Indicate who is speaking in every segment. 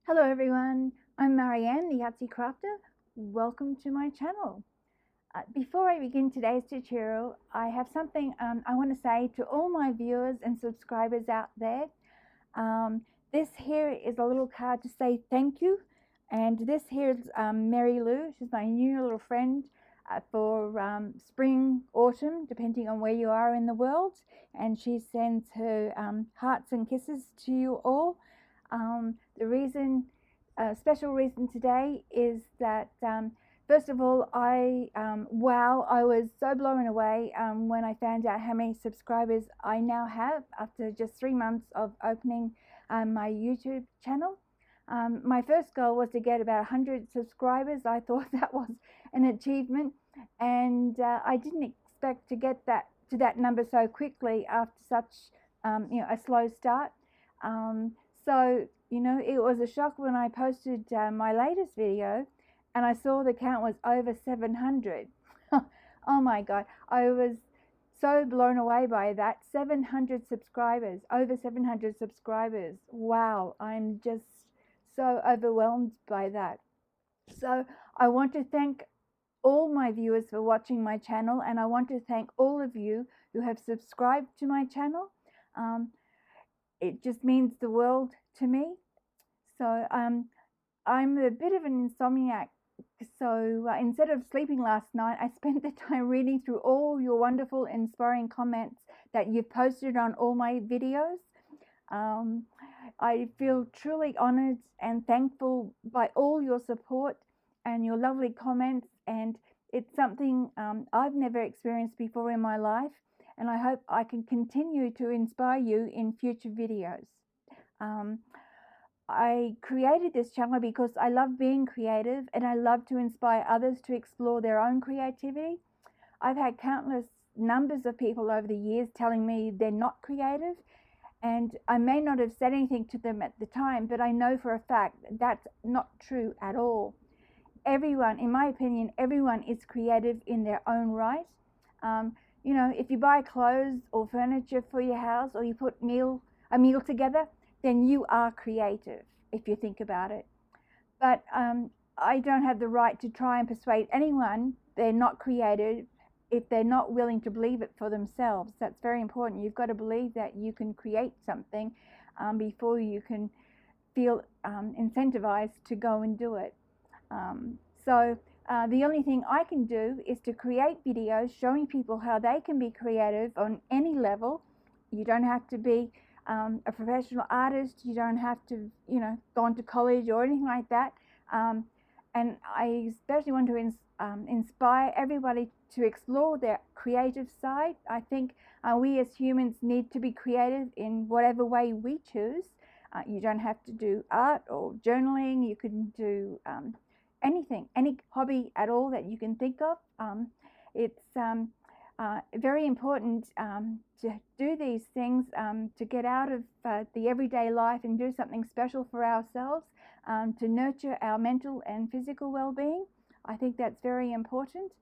Speaker 1: Hello everyone, I'm Marieanne, the Artsie Crafter. Welcome to my channel. Before I begin today's tutorial, I have something I want to say to all my viewers and subscribers out there. This here is a little card to say thank you, and this here is Mary Lou. She's my new little friend for spring, autumn, depending on where you are in the world, and she sends her hearts and kisses to you all. The reason, special reason today is that first of all, I was so blown away when I found out how many subscribers I now have after just 3 months of opening my YouTube channel. My first goal was to get about 100 subscribers. I thought that was an achievement, and I didn't expect to get to that number so quickly after such a slow start. So, it was a shock when I posted my latest video and I saw the count was over 700. Oh my God, I was so blown away by that. 700 subscribers, over 700 subscribers. Wow, I'm just so overwhelmed by that. So I want to thank all my viewers for watching my channel, and I want to thank all of you who have subscribed to my channel. It just means the world to me. So I'm a bit of an insomniac. So instead of sleeping last night, I spent the time reading through all your wonderful, inspiring comments that you've posted on all my videos. I feel truly honored and thankful by all your support and your lovely comments, and it's something I've never experienced before in my life, and I hope I can continue to inspire you in future videos. I created this channel because I love being creative and I love to inspire others to explore their own creativity. I've had countless numbers of people over the years telling me they're not creative, and I may not have said anything to them at the time, but I know for a fact that's not true at all. Everyone, in my opinion, everyone is creative in their own right. If you buy clothes or furniture for your house, or you put a meal together, then you are creative if you think about it. But I don't have the right to try and persuade anyone they're not creative if they're not willing to believe it for themselves. That's very important. You've got to believe that you can create something before you can feel incentivized to go and do it. The only thing I can do is to create videos showing people how they can be creative on any level. You don't have to be a professional artist. You don't have to, gone to college or anything like that. And I especially want to inspire everybody to explore their creative side. I think we as humans need to be creative in whatever way we choose. You don't have to do art or journaling. You can do anything, any hobby at all that you can think of. It's very important to do these things, to get out of the everyday life and do something special for ourselves, to nurture our mental and physical well-being. I think that's very important.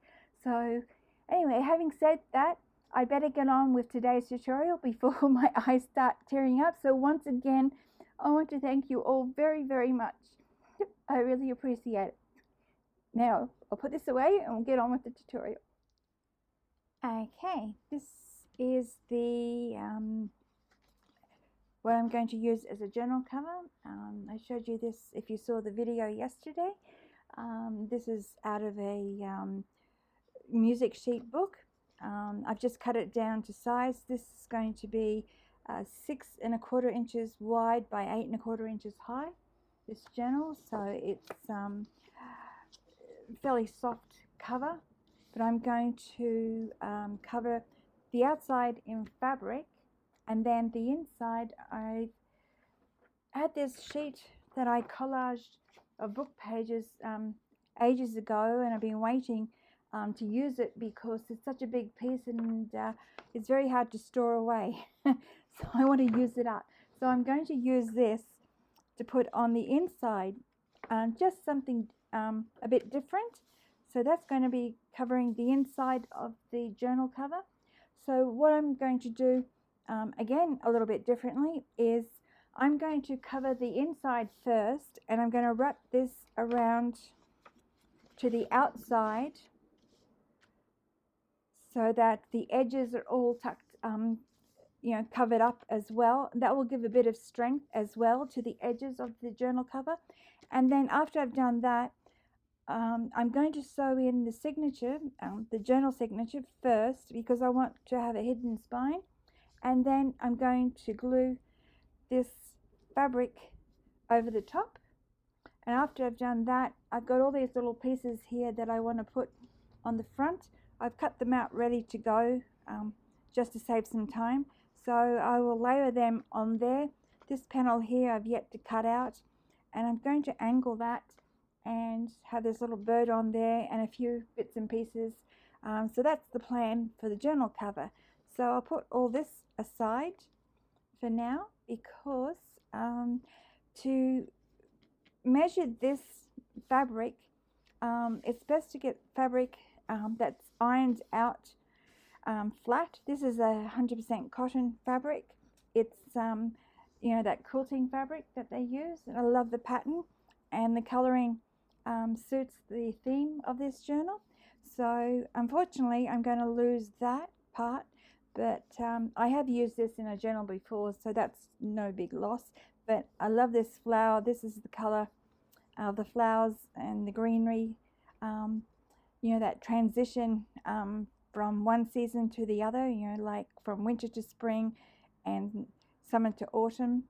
Speaker 1: So anyway, having said that, I better get on with today's tutorial before my eyes start tearing up. So once again, I want to thank you all very, very much. I really appreciate it. Now, I'll put this away and we'll get on with the tutorial. Okay, this is the what I'm going to use as a journal cover. I showed you this if you saw the video yesterday. This is out of a music sheet book. I've just cut it down to size. This is going to be 6 1/4 inches wide by 8 1/4 inches high, this journal. So it's fairly soft cover, but I'm going to cover the outside in fabric, and then the inside I had this sheet that I collaged of book pages ages ago, and I've been waiting to use it because it's such a big piece and it's very hard to store away. So I want to use it up. So I'm going to use this to put on the inside, just something a bit different. So that's going to be covering the inside of the journal cover. So what I'm going to do, again, a little bit differently, is I'm going to cover the inside first, and I'm going to wrap this around to the outside so that the edges are all tucked, covered up as well. That will give a bit of strength as well to the edges of the journal cover. And then after I've done that, I'm going to sew in the signature, the journal signature first, because I want to have a hidden spine. And then I'm going to glue this fabric over the top. And after I've done that, I've got all these little pieces here that I want to put on the front. I've cut them out ready to go, just to save some time. So I will layer them on there. This panel here I've yet to cut out, and I'm going to angle that and have this little bird on there and a few bits and pieces. So that's the plan for the journal cover. So I'll put all this aside for now, because to measure this fabric, it's best to get fabric that's ironed out flat. This is a 100% cotton fabric. It's that quilting fabric that they use, and I love the pattern, and the colouring suits the theme of this journal. So unfortunately I'm going to lose that part, but I have used this in a journal before, so that's no big loss. But I love this flower. This is the colour of the flowers and the greenery, that transition from one season to the other, like from winter to spring and summer to autumn.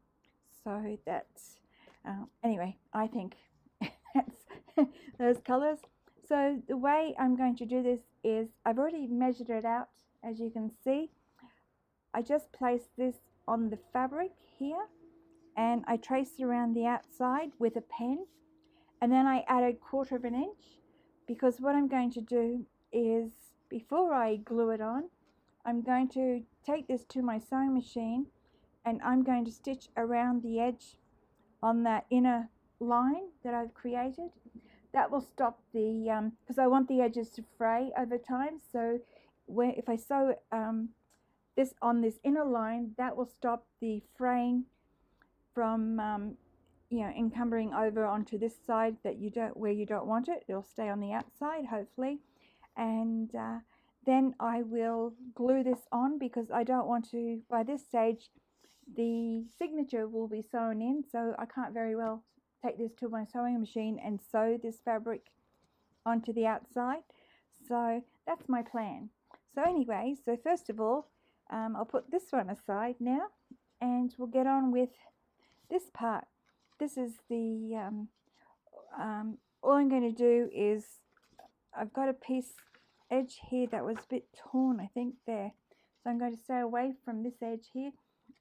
Speaker 1: So that's, anyway, I think that's those colours. So the way I'm going to do this is, I've already measured it out, as you can see. I just place this on the fabric here, and I trace around the outside with a pen, and then I add a 1/4 of an inch, because what I'm going to do is, before I glue it on, I'm going to take this to my sewing machine, and I'm going to stitch around the edge on that inner line that I've created. That will stop the, because I want the edges to fray over time. So if I sew this on this inner line, that will stop the fraying from encumbering over onto this side that where you don't want it. It'll stay on the outside, hopefully. And then I will glue this on, because I don't want to, by this stage the signature will be sewn in, so I can't very well take this to my sewing machine and sew this fabric onto the outside. So that's my plan. So anyway, so first of all, I'll put this one aside now, and we'll get on with this part. This is the all I'm going to do is, I've got a piece edge here that was a bit torn, I think, there. So I'm going to stay away from this edge here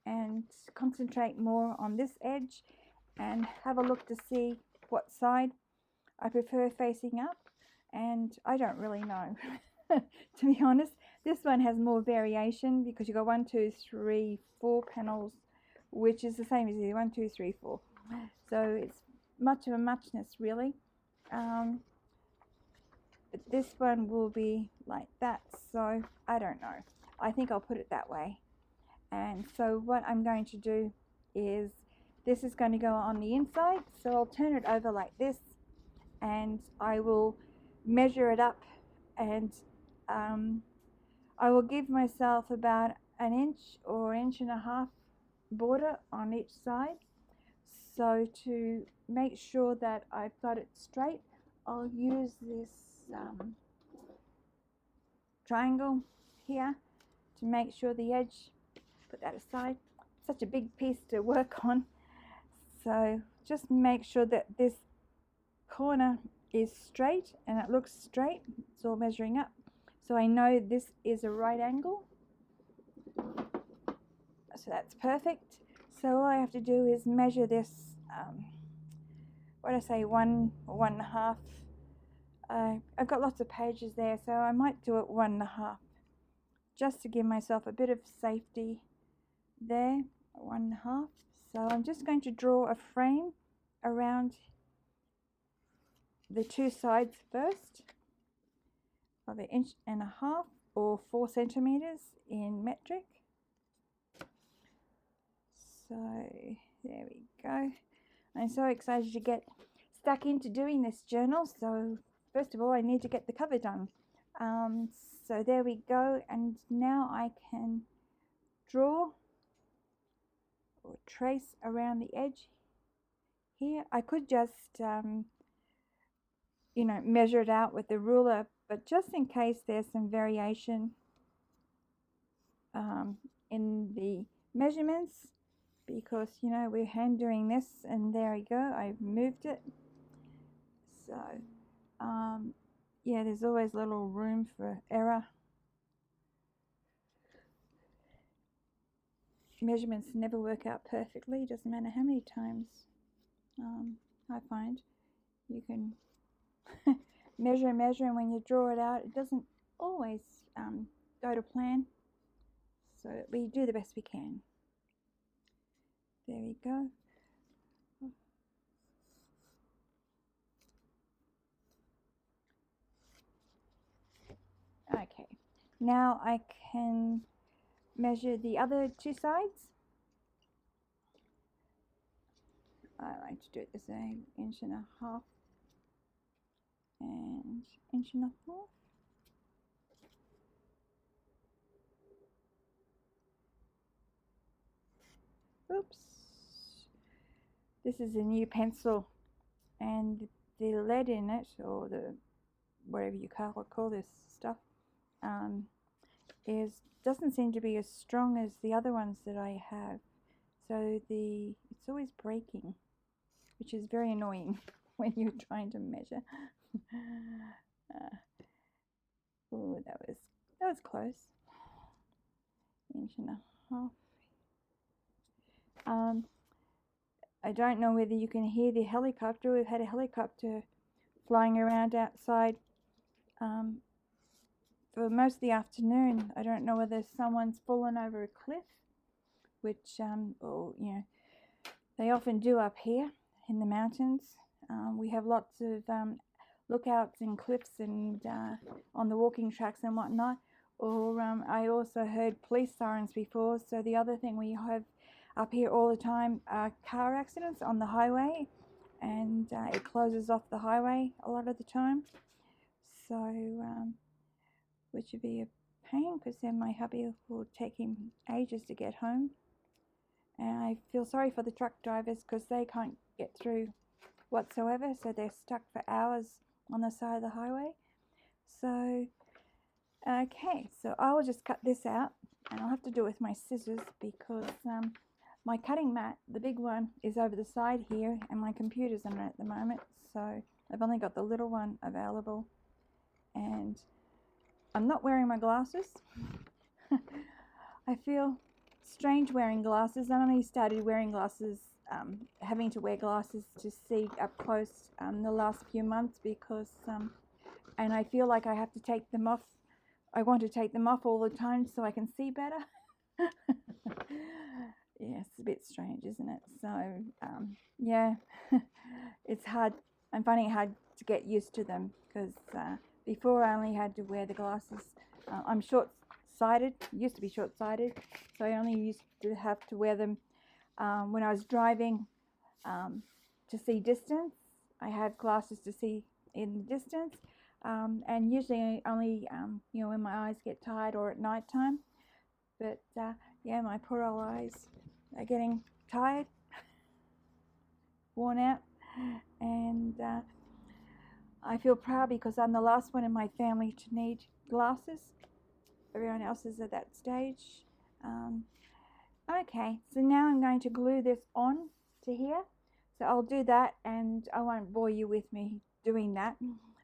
Speaker 1: and concentrate more on this edge, and have a look to see what side I prefer facing up. And I don't really know, to be honest. This one has more variation, because you've got 1, 2, 3, 4 panels, which is the same as the 1, 2, 3, 4. So it's much of a muchness, really. But this one will be like that, so I don't know. I think I'll put it that way. And so what I'm going to do is, this is going to go on the inside, so I'll turn it over like this, and I will measure it up, and I will give myself about 1 inch or 1.5 inch border on each side. So to make sure that I've got it straight, I'll use this triangle here to make sure the edge, put that aside, such a big piece to work on. So just make sure that this corner is straight and it looks straight. It's all measuring up, so I know this is a right angle. So that's perfect. So all I have to do is measure this, what I say, 1 or 1.5. I've got lots of pages there, so I might do it 1.5, just to give myself a bit of safety there. 1.5. So I'm just going to draw a frame around the two sides first of 1.5 inches or 4 centimeters in metric. So there we go. I'm so excited to get stuck into doing this journal. So first of all, I need to get the cover done. So there we go, and now I can draw or trace around the edge here. I could just measure it out with the ruler, but just in case there's some variation in the measurements, because we're hand doing this, and there we go, I've moved it. So yeah, there's always little room for error. Measurements never work out perfectly, doesn't matter how many times I find you can measure, and when you draw it out, it doesn't always go to plan. So we do the best we can. There we go. Okay, now I can measure the other two sides. I like to do it the same, 1.5 inches and 1.5 inches. Oops. This is a new pencil, and the lead in it, or the whatever you call this stuff, doesn't seem to be as strong as the other ones that I have. So it's always breaking, which is very annoying when you're trying to measure. Oh, that was close. 1.5 inches. I don't know whether you can hear the helicopter. We've had a helicopter flying around outside for most of the afternoon. I don't know whether someone's fallen over a cliff, which they often do up here in the mountains. We have lots of lookouts and cliffs and on the walking tracks and whatnot. Or I also heard police sirens before. So the other thing we have up here all the time are car accidents on the highway, and it closes off the highway a lot of the time. So which would be a pain, because then my hubby will take him ages to get home. And I feel sorry for the truck drivers, because they can't get through whatsoever, so they're stuck for hours on the side of the highway. So okay, so I will just cut this out, and I'll have to do it with my scissors, because my cutting mat, the big one, is over the side here, and my computer's on it at the moment, so I've only got the little one available, and I'm not wearing my glasses. I feel strange wearing glasses. I only started wearing glasses, having to wear glasses to see up close the last few months, because and I feel like I have to take them off. I want to take them off all the time so I can see better. Yeah, it's a bit strange, isn't it? So yeah, it's hard. I'm finding it hard to get used to them, because before I only had to wear the glasses. I'm short-sighted, used to be short-sighted, so I only used to have to wear them when I was driving to see distance. I had glasses to see in the distance, and usually only when my eyes get tired or at night time. But yeah, my poor old eyes are getting tired, worn out, and I feel proud, because I'm the last one in my family to need glasses. Everyone else is at that stage. Okay, so now I'm going to glue this on to here. So I'll do that, and I won't bore you with me doing that.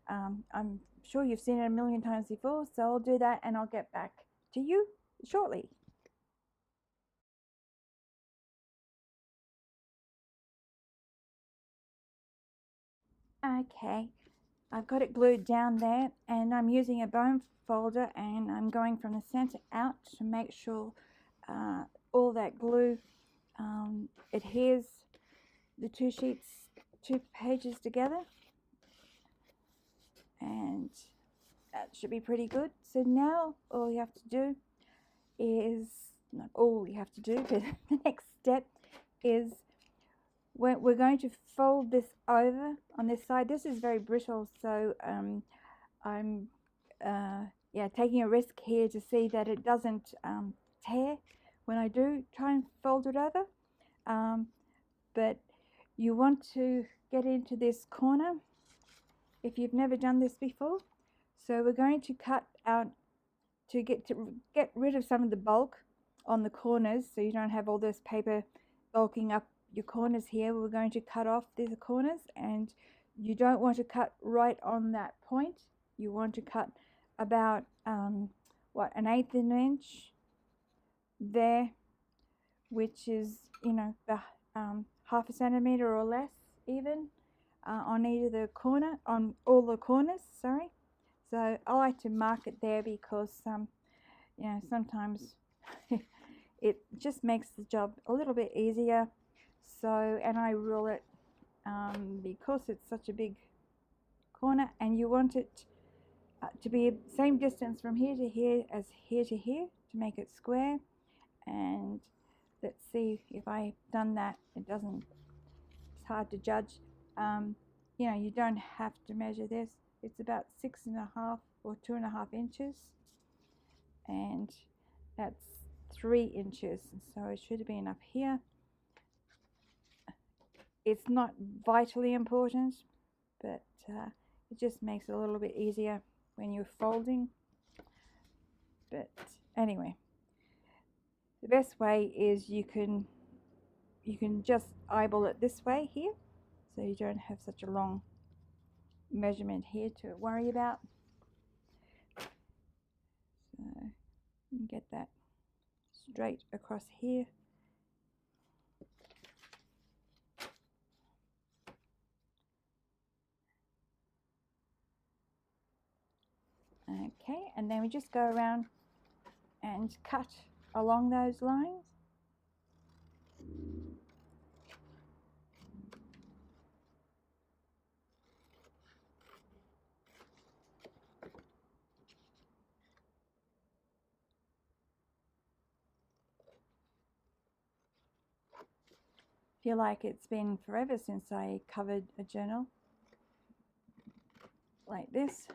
Speaker 1: I'm sure you've seen it a million times before, so I'll do that, and I'll get back to you shortly. Okay, I've got it glued down there, and I'm using a bone folder, and I'm going from the center out to make sure all that glue adheres the two pages together, and that should be pretty good. So now all you have to do is, not all you have to do, but the next step is we're going to fold this over on this side. This is very brittle, so I'm yeah, taking a risk here to see that it doesn't tear when I do try and fold it over. But you want to get into this corner if you've never done this before. So we're going to cut out to get rid of some of the bulk on the corners, so you don't have all this paper bulking up your corners here. We're going to cut off these corners, and you don't want to cut right on that point. You want to cut about what, 1/8 of an inch there, which is, you know, the 1/2 centimeter or less even on either the corner, on all the corners, sorry. So I like to mark it there because you know, sometimes it just makes the job a little bit easier. So, and I rule it because it's such a big corner, and you want it to be the same distance from here to here as here to here to make it square. And let's see if I've done that. It doesn't, it's hard to judge. You know, you don't have to measure this. It's about 6.5 or 2.5 inches, and that's 3 inches, so it should be enough here. It's not vitally important, but it just makes it a little bit easier when you're folding. But anyway, the best way is you can just eyeball it this way here, so you don't have such a long measurement here to worry about. So you can get that straight across here. Okay, and then we just go around and cut along those lines. Feel like it's been forever since I covered a journal like this.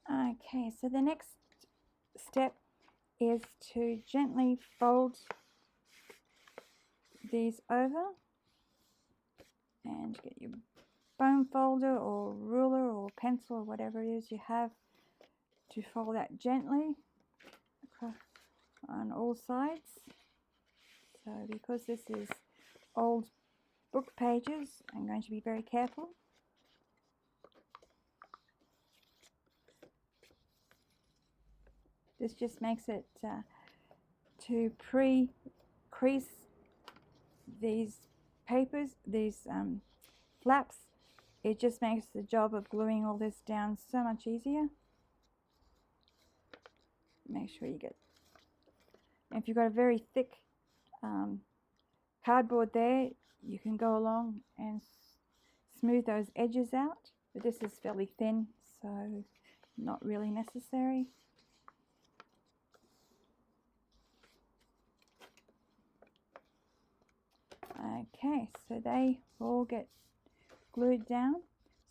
Speaker 1: Okay, so the next step is to gently fold these over, and get your bone folder or ruler or pencil or whatever it is you have to fold that gently across on all sides. So because this is old book pages, I'm going to be very careful. This just makes it to pre-crease these papers, these flaps. It just makes the job of gluing all this down so much easier. Make sure you get, if you've got a very thick cardboard there, you can go along and smooth those edges out, but this is fairly thin, so not really necessary. Okay, so they all get glued down.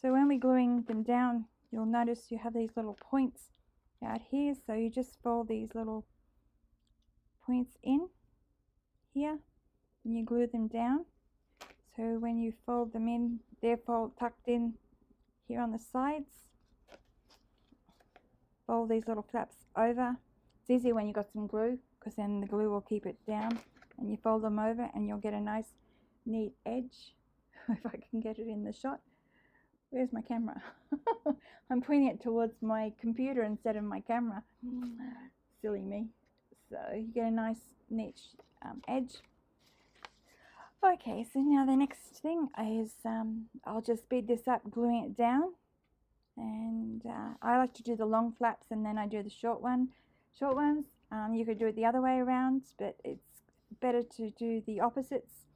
Speaker 1: So when we're gluing them down, you'll notice you have these little points out here, so you just fold these little points in here and you glue them down. So when you fold them in, they're tucked in here on the sides. Fold these little flaps over. It's easier when you've got some glue, because then the glue will keep it down, and you fold them over and you'll get a nice neat edge. If I can get it in the shot. Where's my camera? I'm pointing it towards my computer instead of my camera. Silly me. So you get a nice neat edge. Okay, so now the next thing is I'll just speed this up, gluing it down. And I like to do the long flaps and then I do the short ones. You could do it the other way around, but it's better to do the opposites.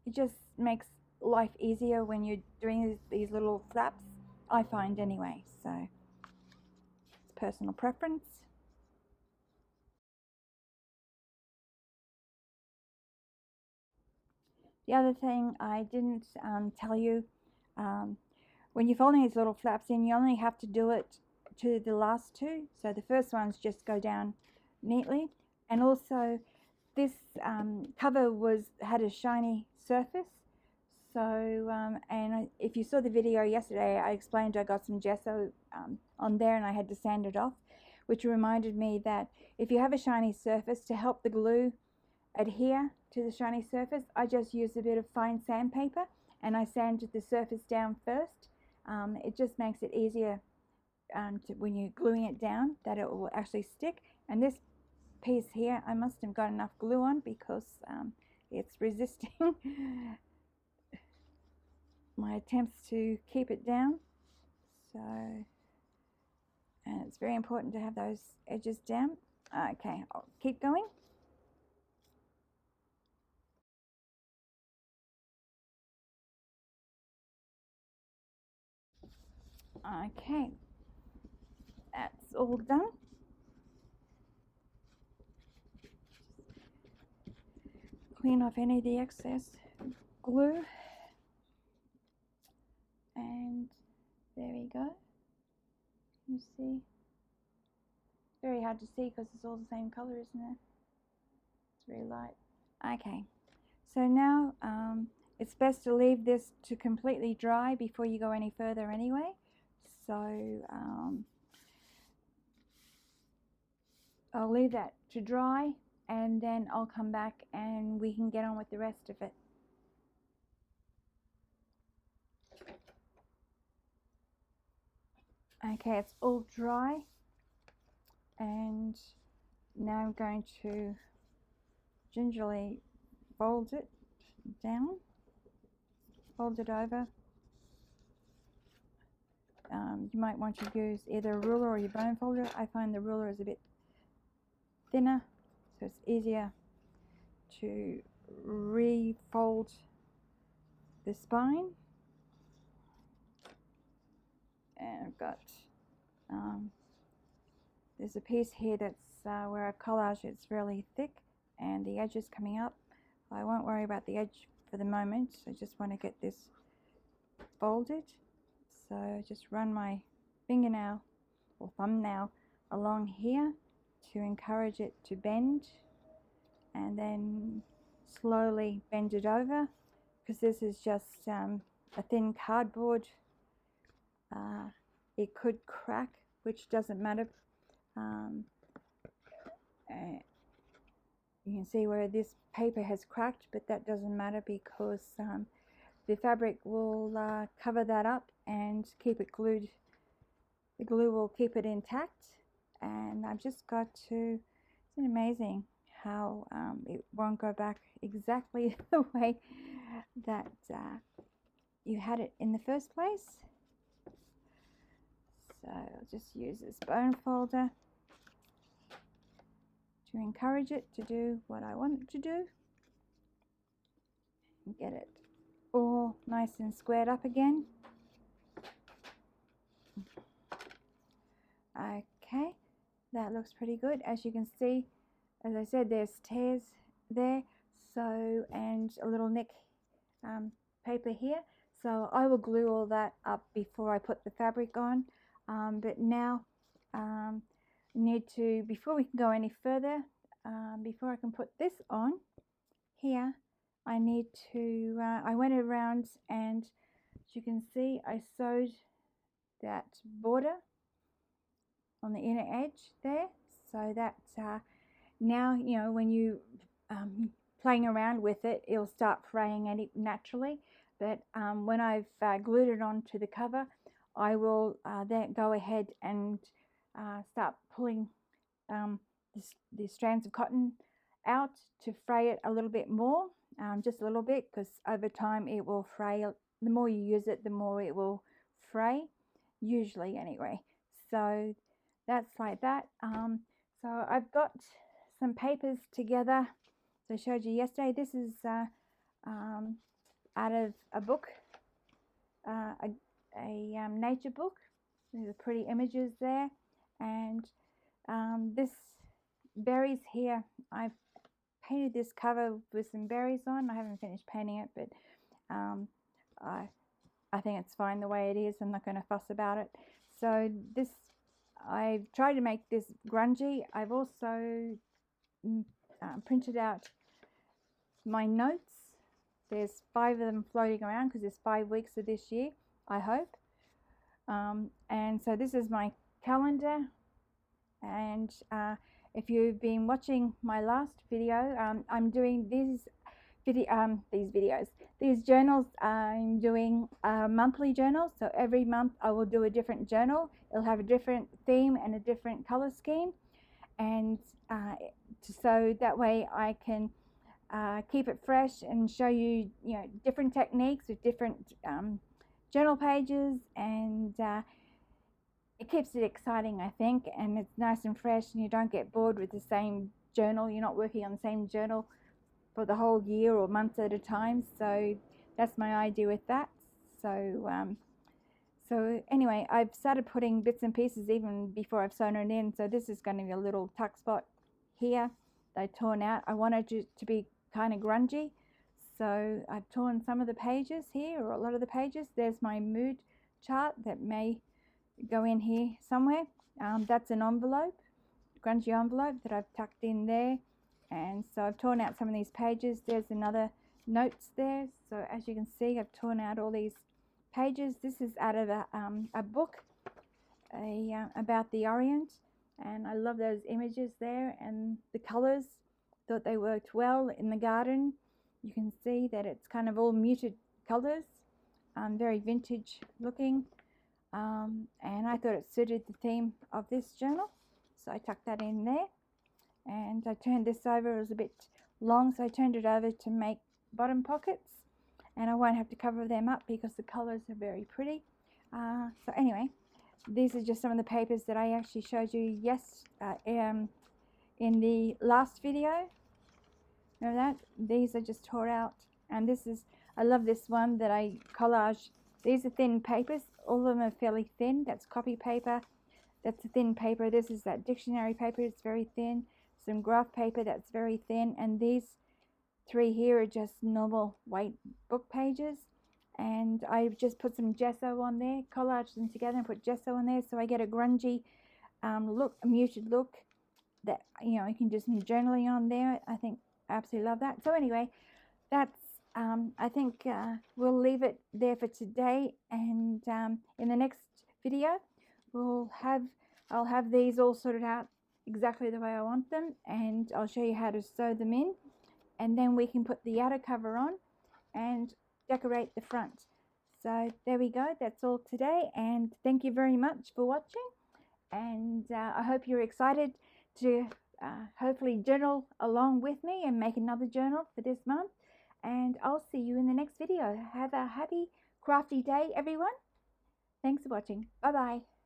Speaker 1: It just makes life easier when you're doing these little flaps, I find anyway. So it's personal preference. The other thing I didn't tell you, when you're folding these little flaps in, you only have to do it to the last two. So the first ones just go down neatly. And also this cover had a shiny surface. So, if you saw the video yesterday, I explained I got some gesso on there and I had to sand it off, which reminded me that if you have a shiny surface, to help the glue adhere to the shiny surface, I just used a bit of fine sandpaper and I sanded the surface down first. It just makes it easier when you're gluing it down, that it will actually stick. And this piece here, I must have got enough glue on because it's resisting my attempts to keep it down. So, and it's very important to have those edges down. Okay, I'll keep going. Okay, that's all done. Clean off any of the excess glue. And there we go. You see? It's very hard to see because it's all the same color, isn't it? It's very light. Okay, so now it's best to leave this to completely dry before you go any further anyway. So I'll leave that to dry and then I'll come back and we can get on with the rest of it. Okay, it's all dry, and now I'm going to gingerly fold it down, fold it over. You might want to use either a ruler or your bone folder. I find the ruler is a bit thinner, so it's easier to refold the spine. And I've got there's a piece here that's where I've collaged. It's really thick and the edge is coming up. I won't worry about the edge for the moment. I just want to get this folded. So I just run my fingernail or thumbnail along here to encourage it to bend, and then slowly bend it over, because this is just a thin cardboard. It could crack, which doesn't matter. You can see where this paper has cracked, but that doesn't matter because the fabric will cover that up and keep it glued. The glue will keep it intact. And I've just got to, it's amazing how it won't go back exactly the way that you had it in the first place. So I'll just use this bone folder to encourage it to do what I want it to do and get it all nice and squared up again. Okay, that looks pretty good. As you can see, as I said, there's tears there, so, and a little nick paper here. So I will glue all that up before I put the fabric on. But now need to, before we can go any further, before I can put this on here, I need to, I went around and as you can see, I sewed that border on the inner edge there, so that now, you know, when you playing around with it, it'll start fraying naturally. But when I've glued it onto the cover, I will then go ahead and start pulling the strands of cotton out to fray it a little bit more, just a little bit, because over time it will fray. The more you use it, the more it will fray, usually anyway. So that's like that. So I've got some papers together. So I showed you yesterday. This is out of a book, a nature book. There's pretty images there, and this berries here I've painted this cover with some berries on. I haven't finished painting it, but I think it's fine the way it is. I'm not going to fuss about it. So this, I've tried to make this grungy. I've also printed out my notes. There's 5 of them floating around because there's 5 weeks of this year, I hope. And so this is my calendar. And if you've been watching my last video, I'm doing these journals. I'm doing a monthly journal, so every month I will do a different journal. It'll have a different theme and a different color scheme, and so that way I can keep it fresh and show you, different techniques with different journal pages, and it keeps it exciting, I think, and it's nice and fresh, and you don't get bored with the same journal. You're not working on the same journal for the whole year or months at a time. So that's my idea with that. So so anyway, I've started putting bits and pieces even before I've sewn it in. So this is going to be a little tuck spot here that I torn out. I wanted it to be kind of grungy, so I've torn some of the pages here, or a lot of the pages. There's my mood chart that may go in here somewhere. That's an envelope, grungy envelope that I've tucked in there. And so I've torn out some of these pages. There's another notes there. So as you can see, I've torn out all these pages. This is out of a book about the Orient, and I love those images there, and the colors. Thought they worked well in the garden. You can see that it's kind of all muted colors, very vintage looking, and I thought it suited the theme of this journal, so I tucked that in there. And I turned this over. It was a bit long, so I turned it over to make bottom pockets, and I won't have to cover them up because the colors are very pretty. So anyway, these are just some of the papers that I actually showed you in the last video. Remember that? These are just tore out, and this is, I love this one that I collage. These are thin papers. All of them are fairly thin. That's copy paper. That's a thin paper. This is that dictionary paper. It's very thin. Some graph paper that's very thin, and these 3 here are just normal white book pages, and I've just put some gesso on there, collaged them together and put gesso on there, so I get a grungy look, a muted look that you can do some journaling on there. I think I absolutely love that. So anyway, that's I think we'll leave it there for today, and in the next video I'll have these all sorted out exactly the way I want them, and I'll show you how to sew them in, and then we can put the outer cover on and decorate the front. So there we go. That's all today, and thank you very much for watching, and I hope you're excited to hopefully journal along with me and make another journal for this month, and I'll see you in the next video. Have a happy crafty day, everyone. Thanks for watching. Bye bye.